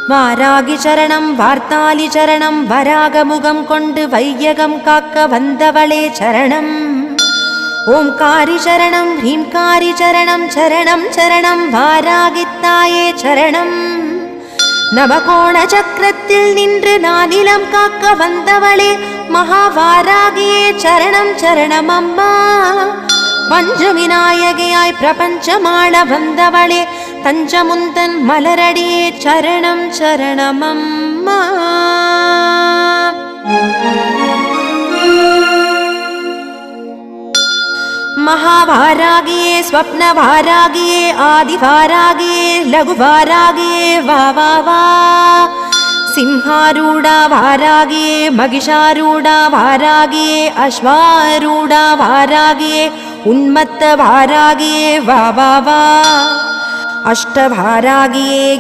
வாராகி சரணம் வார்த்தாலி சரணம் வராகமுகம் கொண்டு வையகம் காக்க வந்தவளே சரணம். ஓம்காரி சரணம் ஹ்ரீம்காரி சரணம் சரணம் சரணம் வாராகித்தாயே சரணம். நவகோண சக்கரத்தில் நின்று நானிலம் காக்க வந்தவளே மகாவாராகியே சரணம் சரணம் அம்மா. பஞ்சவிநாயகியாய் பிரபஞ்சமாள வந்தவளே தஞ்சமுந்தன் மலரடியே சரணம் சரணம் அம்மா. महावारागिये स्वप्नवारागिये आदिवारागिये लघुवारागिये वा वा वा. सिंहारूढा वारागिये महिषारूढा वारागिये अश्वारूढा वारागिये उन्मत्त वारागिये वा वा वा. अष्टवारागिये